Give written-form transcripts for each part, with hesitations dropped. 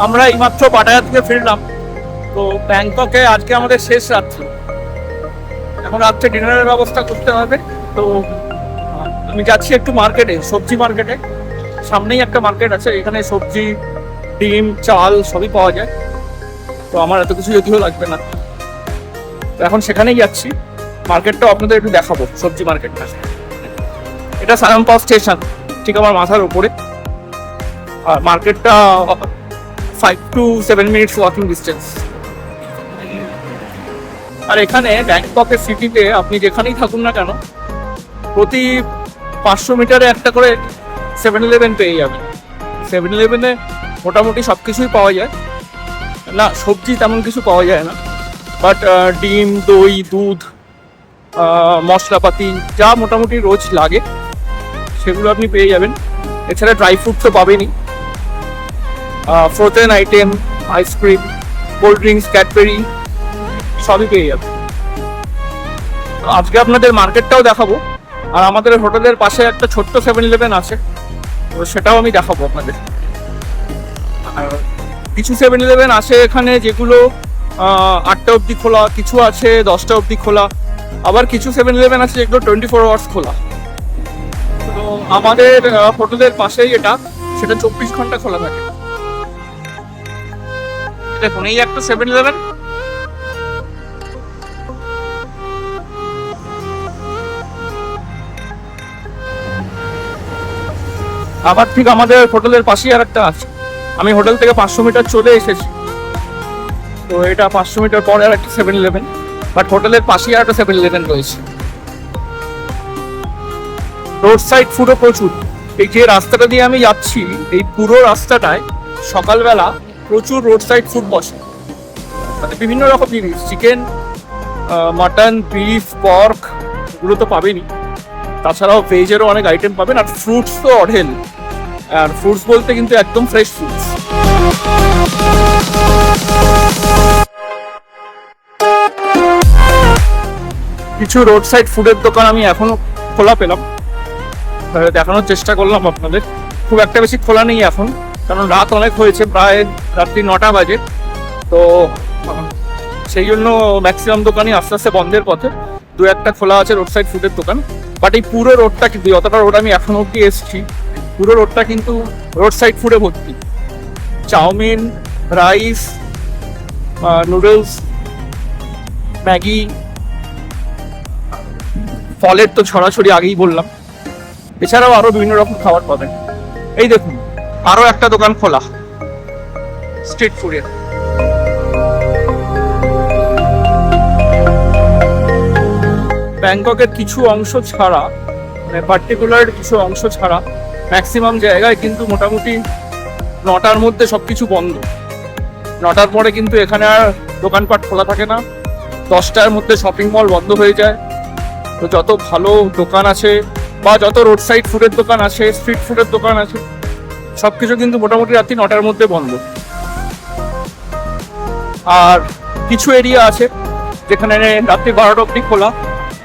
আমরা এইমাত্র পাটায়া থেকে ফিরলাম। তো ব্যাংককে আজকে আমাদের শেষ রাত্রি, এখন রাত্রে ডিনারের ব্যবস্থা করতে হবে। তো আমি যাচ্ছি একটু মার্কেটে, সবজি মার্কেটে। সামনেই একটা মার্কেট আছে, এখানে সবজি, ডিম, চাল সবই পাওয়া যায়। তো আমার এত কিছু যদিও লাগবে না, তো এখন সেখানেই যাচ্ছি। মার্কেটটাও আপনাদের একটু দেখাবো, সবজি মার্কেটটা। এটা সারামপাও স্টেশন, ঠিক আমার মাথার উপরে। আর মার্কেটটা 5 to 7 minutes ওয়াকিং ডিস্টেন্স। আর এখানে ব্যাংককের সিটিতে আপনি যেখানেই থাকুন না কেন, প্রতি 500 মিটারে একটা করে 7-Eleven পেয়ে যাবেন। 7-Eleven-এ মোটামুটি সব কিছুই পাওয়া যায় না, সবজি তেমন কিছু পাওয়া যায় না, বাট ডিম, দই, দুধ, মশলাপাতি যা মোটামুটি রোজ লাগে সেগুলো আপনি পেয়ে যাবেন। এছাড়া ড্রাই ফ্রুটস তো পাবেনই, frozen item, ice cream, cold drinks, Cadbury সবই পেয়ে যাবেন। আজকে আপনাদের মার্কেটটাও দেখাবো, আর আমাদের হোটেলের পাশে একটা ছোট্ট 7-Eleven আছে, তো সেটাও আমি দেখাবো আপনাদের। কিছু 7-Eleven আছে এখানে যেগুলো 8টা অবধি খোলা, কিছু আছে 10টা অবধি খোলা, আবার কিছু 7-Eleven আছে যেগুলো 24 আওয়ার্স খোলা। তো আমাদের হোটেলের পাশেই এটা, সেটা 24 ঘন্টা খোলা থাকে। দেখুন এই একটা 7-Eleven, আবার ঠিক আমাদের হোটেলের পাশেই আর একটা আছে। আমি হোটেল থেকে 500 মিটার চলে এসেছি, তো এটা 500 মিটার পরে আর একটা 7-Eleven, বাট হোটেলের পাশেই আর একটা 7-Eleven রয়েছে। রোড সাইড ফুডও প্রচুর। এই যে রাস্তাটা দিয়ে আমি যাচ্ছি, এই পুরো রাস্তাটায় সকালবেলা প্রচুর রোড সাইড ফুড বসে, মানে বিভিন্ন রকম জিনিস, চিকেন, মাটন, বিফ, পর্ক, এগুলো তো পাবেনই। তাছাড়াও ভেজেরও অনেক আইটেম পাবেন, আর ফ্রুটস তো অঢেল। আর ফ্রুটস বলতে কিন্তু একদম ফ্রেশ ফ্রুটস। কিছু রোড সাইড ফুডের দোকান আমি এখনো খোলা পেলাম, দেখানোর চেষ্টা করলাম আপনাদের। খুব একটা বেশি খোলা নেই এখন, কারণ রাত অনেক হয়েছে, প্রায় রাত্রি 9টা বাজে। তো সেই জন্য ম্যাক্সিমাম দোকানই আস্তে আস্তে বন্ধের পথে। 2-1টা খোলা আছে রোড সাইড ফুডের দোকান, বাট এই পুরো রোডটা কিন্তু, যতটা রোড আমি এখন অব্দি এসেছি, পুরো রোডটা কিন্তু রোড সাইড ফুডে ভর্তি। চাউমিন, রাইস, নুডলস, ম্যাগি, ফলের তো ছড়াছড়ি আগেই বললাম। এছাড়াও আরো বিভিন্ন রকম খাবার পাবেন। এই দেখুন আরো একটা দোকান খোলা স্ট্রিট ফুডের। ব্যাংককের কিছু অংশ ছাড়া, মানে পার্টিকুলার কিছু অংশ ছাড়া, ম্যাক্সিমাম জায়গায় কিন্তু মোটামুটি 9টার মধ্যে সবকিছু বন্ধ। 9টার পরে কিন্তু এখানে আর দোকানপাট খোলা থাকে না। 10টার মধ্যে শপিং মল বন্ধ হয়ে যায়। তো যত ভালো দোকান আছে বা যত রোড সাইড ফুডের দোকান আছে, স্ট্রিট ফুডের দোকান আছে, সবকিছু কিন্তু মোটামুটি রাত্রি 9টার মধ্যে বন্ধ। আর কিছু এরিয়া আছে যেখানে রাত্রি 12টা অবধি খোলা।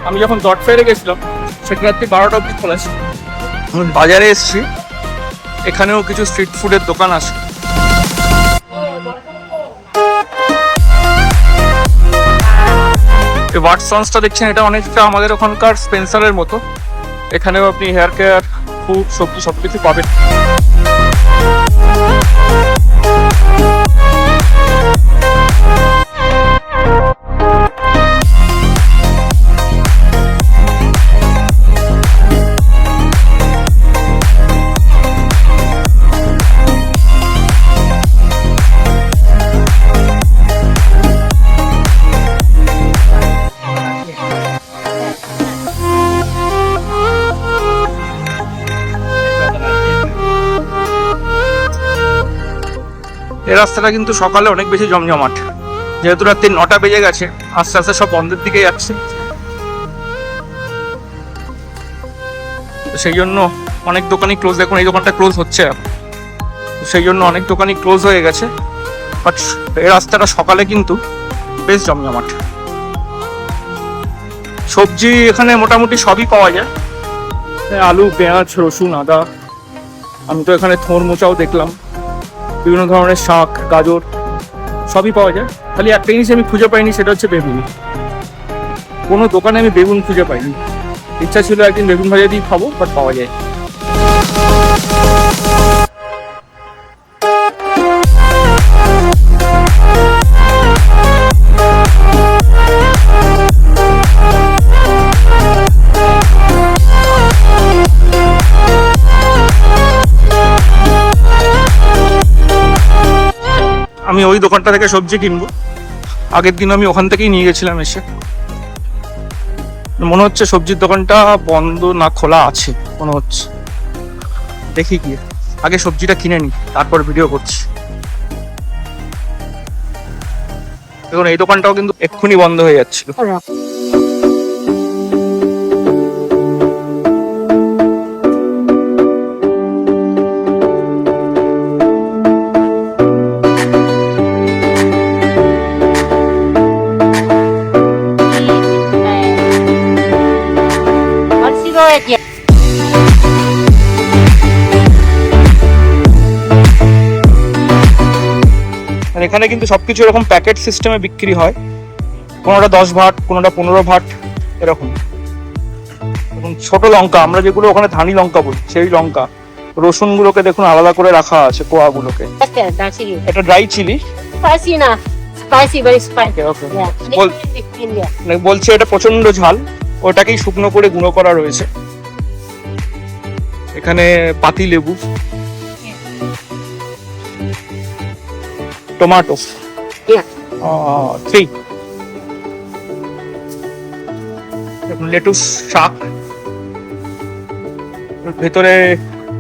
আমি যখন ডট ফেয়ারে গেছিলাম সেখানে রাত্রি 12টা অবধি খোলা ছিল। বাজারে এসছি, এখানেও কিছু স্ট্রিট ফুডের দোকান আছে। ওয়াটসনসটা দেখছেন, এটা অনেকটা আমাদের ওখানকার স্পেন্সারের মতো। এখানেও আপনি হেয়ার কেয়ার, ফুড, সবজি সবকিছু পাবেন। এই রাস্তাটা কিন্তু সকালে অনেক বেশি জমজমাট, যেহেতু রাত্রি 9টা বেজে গেছে, আস্তে আস্তে সব বন্ধের দিকে যাচ্ছে। সেই জন্য অনেক দোকানই ক্লোজ। দেখুন এই দোকানটা ক্লোজ হচ্ছে, সেই জন্য অনেক দোকানই ক্লোজ হয়ে গেছে। বাট এই রাস্তাটা সকালে কিন্তু বেশ জমজমাট। সবজি এখানে মোটামুটি সবই পাওয়া যায়, আলু, পেঁয়াজ, রসুন, আদা। আমি তো এখানে থোর মোচাও দেখলাম, বিভিন্ন ধরনের শাক, গাজর সবই পাওয়া যায়। খালি একটা জিনিস আমি খুঁজে পাইনি, সেটা হচ্ছে বেগুন। কোনো দোকানে আমি বেগুন খুঁজে পাইনি। ইচ্ছা ছিল একদিন বেগুন ভাজা দিয়ে খাবো, বাট পাওয়া যায়। আমি ওই দোকানটা থেকে সবজি কিনবো। আগের দিন আমি ওখান থেকেই নিয়ে গেছিলাম এসে। মনে হচ্ছে সবজির দোকানটা বন্ধ না খোলা আছে মনে হচ্ছে। দেখি গিয়ে আগে সবজিটা কিনে নি, তারপর ভিডিও করছি। দেখুন এই দোকানটাও কিন্তু এক্ষুনি বন্ধ হয়ে যাচ্ছিল। এখানে কিন্তু সবকিছু এরকম প্যাকেট সিস্টেমে বিক্রি হয়। কোনোটা 10 ভাট, কোনোটা 15 ভাট এরকম। এবং ছোট লঙ্কা, আমরা যেগুলো ওখানে ধানি লঙ্কা বলি, সেই লঙ্কা। রসুন গুলোকে দেখুন আলাদা করে রাখা আছে, কোয়া গুলোকে। এটা dry chilli, Spicy na. Spicy, very spicy. Okay. Yeah. বলছে এটা প্রচন্ড ঝাল, ওটাকেই শুকনো করে গুঁড়ো করা রয়েছে। এখানে পাতি লেবু, টমেটো, Yeah. 3 লেটুস, শাক, ভেতরে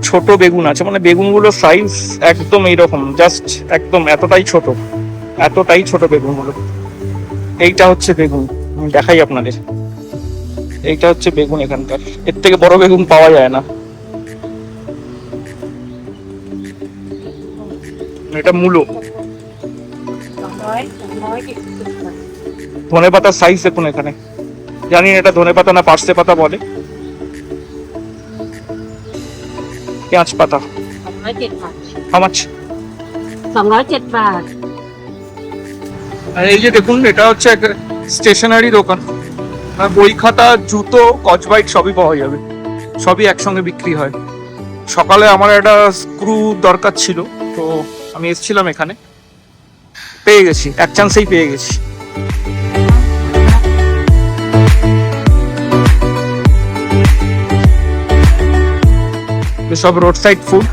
ছোট বেগুন আছে। মানে বেগুনগুলো সাইজ একদম এইরকম, জাস্ট একদম এতটাই ছোট বেগুনগুলো। এইটা হচ্ছে বেগুন, আমি দেখাই আপনাদের। এইটা হচ্ছে বেগুন এখানকার, এর থেকে বড় বেগুন পাওয়া যায় না। এটা মূলো, ধনে পাতার সাইজ দেখুন এখানে। জানি না এটা ধনে পাতা না পার্সে পাতা বলে। পেঁয়াজ পাতা, হামাচ। আর এই যে দেখুন, এটা হচ্ছে স্টেশনারি দোকান। বই খাতা, জুতো, কচবাইট সবই পাওয়া যাবে, সবই একসঙ্গে বিক্রি হয়। সকালে আমার একটা স্ক্রু দরকার ছিল, তো আমি এসেছিলাম এখানে, পেয়ে গেছি, এক চান্সেই পেয়ে গেছি। সব রোড সাইড ফুড।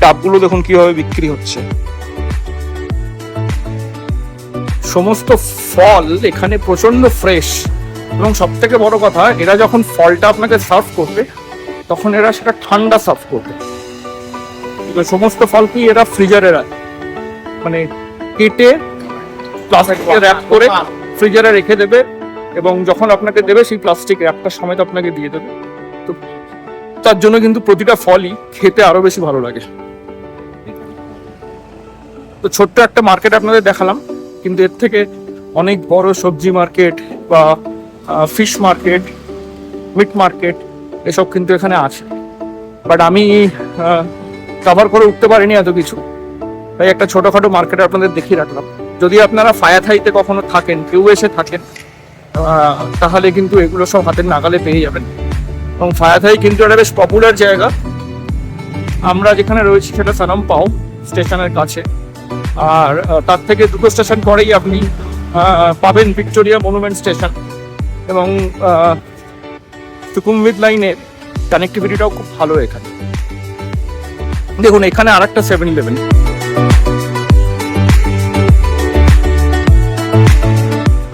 ডাবগুলো দেখুন কিভাবে বিক্রি হচ্ছে। সমস্ত ফল এখানে প্রচন্ড ফ্রেশ, এবং সব থেকে বড় কথা, এরা যখন ফলটা আপনাকে সার্ভ করবে তখন এরা সেটা ঠান্ডা সার্ভ করবে। সমস্ত ফল কি এরা ফ্রিজারে রাখে, মানে কেটে প্লাস্টিকে র্যাপ করে ফ্রিজারে রেখে দেবে, এবং যখন আপনাকে দেবে সেই প্লাস্টিক র্যাপটা সমেত আপনাকে দিয়ে দেবে। তো তার জন্য কিন্তু প্রতিটা ফলই খেতে আরো বেশি ভালো লাগে। তো ছোট্ট একটা মার্কেট আপনাদের দেখালাম, কিন্তু এর থেকে অনেক বড় সবজি মার্কেট বা ফিশ মার্কেট, মিট মার্কেট এসব কিন্তু এখানে আছে। বাট আমি কভার করে উঠতে পারিনি এত কিছু, তাই একটা ছোটখাটো মার্কেট আপনাদের দেখিয়ে রাখলাম। যদি আপনারা ফায়াথাইতে কখনো থাকেন, কেউ এসে থাকেন, তাহলে কিন্তু এগুলো সব হাতের নাগালে পেয়ে যাবেন। এবং ফায়াথাই কিন্তু একটা বেশ পপুলার জায়গা। আমরা যেখানে রয়েছি সেটা সানামপাও স্টেশনের কাছে, আর তার থেকে 2 স্টেশন পরেই আপনি পাবেন ভিক্টোরিয়া মনুমেন্ট স্টেশন। এবং সুকুমভিত লাইনের কানেক্টিভিটিটাও খুব ভালো এখানে। দেখুন এখানে আর একটা 7-Eleven।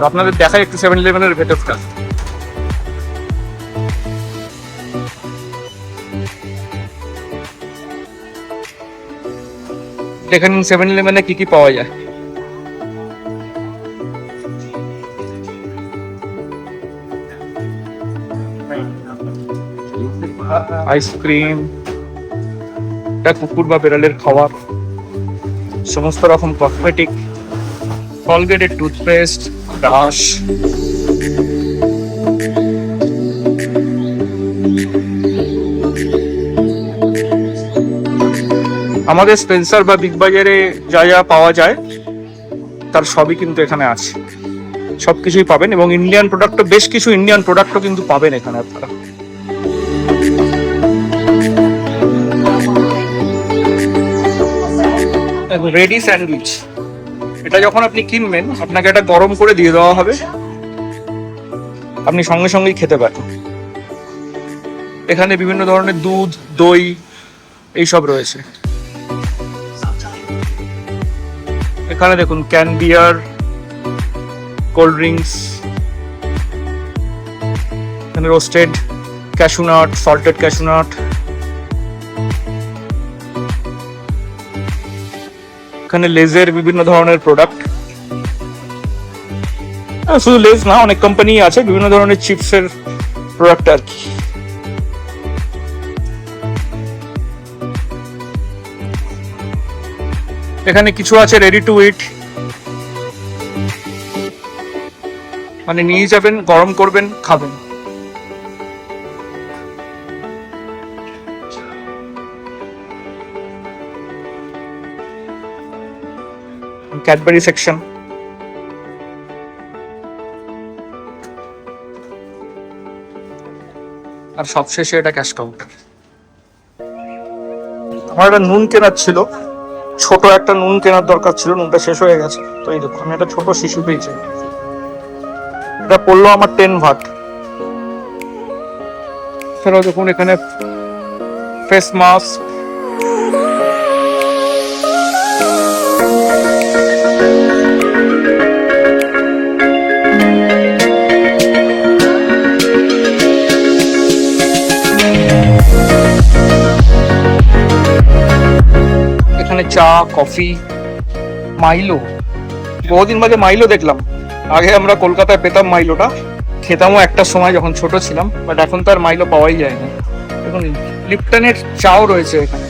আপনাদের দেখাই একটু 7-Eleven-এর ভেতরটা। দেখেন 7-Eleven-এ কি কি পাওয়া যায়। আইসক্রিম, এটা কুকুর বা বেড়ালের খাবার, সমস্ত রকম কসমেটিক, কলগেটের টুথপেস্ট, ব্রাশ, আমাদের স্পেন্সার বা বিগ বাজারে যা যা পাওয়া যায় তার সবই কিন্তু এখানে আছে, সবকিছুই পাবেন। এবং ইন্ডিয়ান প্রোডাক্টও, বেশ কিছু ইন্ডিয়ান প্রোডাক্টও কিন্তু পাবেন এখানে আপনারা। রেডি স্যান্ডউইচ, এটা যখন আপনি কিনবেন আপনাকে এটা গরম করে দিয়ে দেওয়া হবে, আপনি সঙ্গে সঙ্গেই খেতে পারেন। এখানে বিভিন্ন ধরনের দুধ, দই এইসব রয়েছে। এখানে দেখুন ক্যান বিয়ার, কোল্ড ড্রিঙ্কস, এখানে roasted cashew nut, salted cashew nut, এখানে লেজের বিভিন্ন ধরনের প্রোডাক্ট, শুধু লেজ না, অনেক কোম্পানি আছে, বিভিন্ন ধরনের চিপসের প্রোডাক্ট আর কি। এখানে কিছু আছে রেডি টু ইট, মানে নিয়ে যাবেন, গরম করবেন, খাবেন। ক্যাডবেরি সেকশন, আর সবশেষে এটা ক্যাশ কাউন্টার। আমার একটা নুন কেনার ছিল, ছোট একটা নুন কেনার দরকার ছিল, নুনটা শেষ হয়ে গেছে। তো এই দেখো, আমি একটা ছোট শিশু পেয়েছি, এটা পড়লো আমার 10 ভাট। এছাড়াও দেখুন এখানে ফেস মাস্ক, এখানে চা, কফি, মাইলো। বহুদিন বাদে মাইলো দেখলাম। আগে আমরা কলকাতায় পেতাম মাইলোটা, খেতামও একটা সময় যখন ছোট ছিলাম, বাট এখন তো আর মাইলো পাওয়াই যায় না। দেখুন লিপটনের চাও রয়েছে এখানে।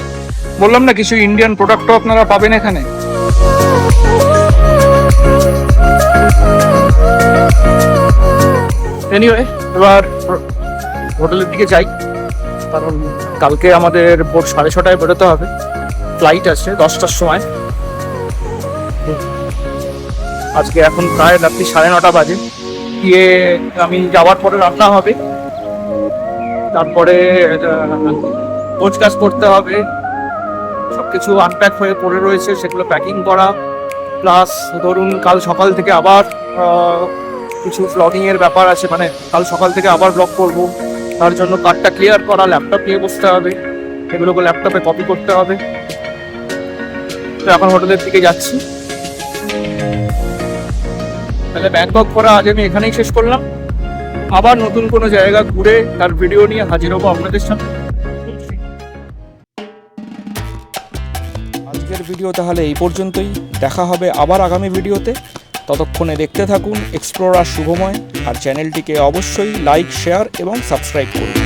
বললাম না, কিছু ইন্ডিয়ান প্রোডাক্টও আপনারা পাবেন এখানে। এনিওয়ে, এবার হোটেলের দিকে যাই, কারণ কালকে আমাদের ভোর 6:30টায় বেরোতে হবে, ফ্লাইট আছে 10টার সময়। আজকে এখন প্রায় রাত্রি 9:30 বাজে। গিয়ে আমি যাওয়ার পরে রান্না হবে, তারপরে কোচ কাজ করতে হবে, সবকিছু আনপ্যাক হয়ে পড়ে রয়েছে, সেগুলো প্যাকিং করা, প্লাস ধরুন কাল সকাল থেকে আবার কিছু ব্লগিং এর ব্যাপার আছে, মানে কাল সকাল থেকে আবার ব্লগ করব, তার জন্য কার্ডটা ক্লিয়ার করা, ল্যাপটপ নিয়ে বসতে হবে, এগুলোকে ল্যাপটপে কপি করতে হবে। তো এখন হোটেলের দিকে যাচ্ছি। তাহলে ব্যাংকক ঘোরা আজ আমি এখানেই শেষ করলাম। আবার নতুন কোনো জায়গা ঘুরে তার ভিডিও নিয়ে হাজির হবো আপনাদের সামনে। আজকের ভিডিও তাহলে এই পর্যন্তই, দেখা হবে আবার আগামী ভিডিওতে। ততক্ষণে দেখতে থাকুন এক্সপ্লোরার শুভময়, আর চ্যানেলটিকে অবশ্যই লাইক, শেয়ার এবং সাবস্ক্রাইব করুন।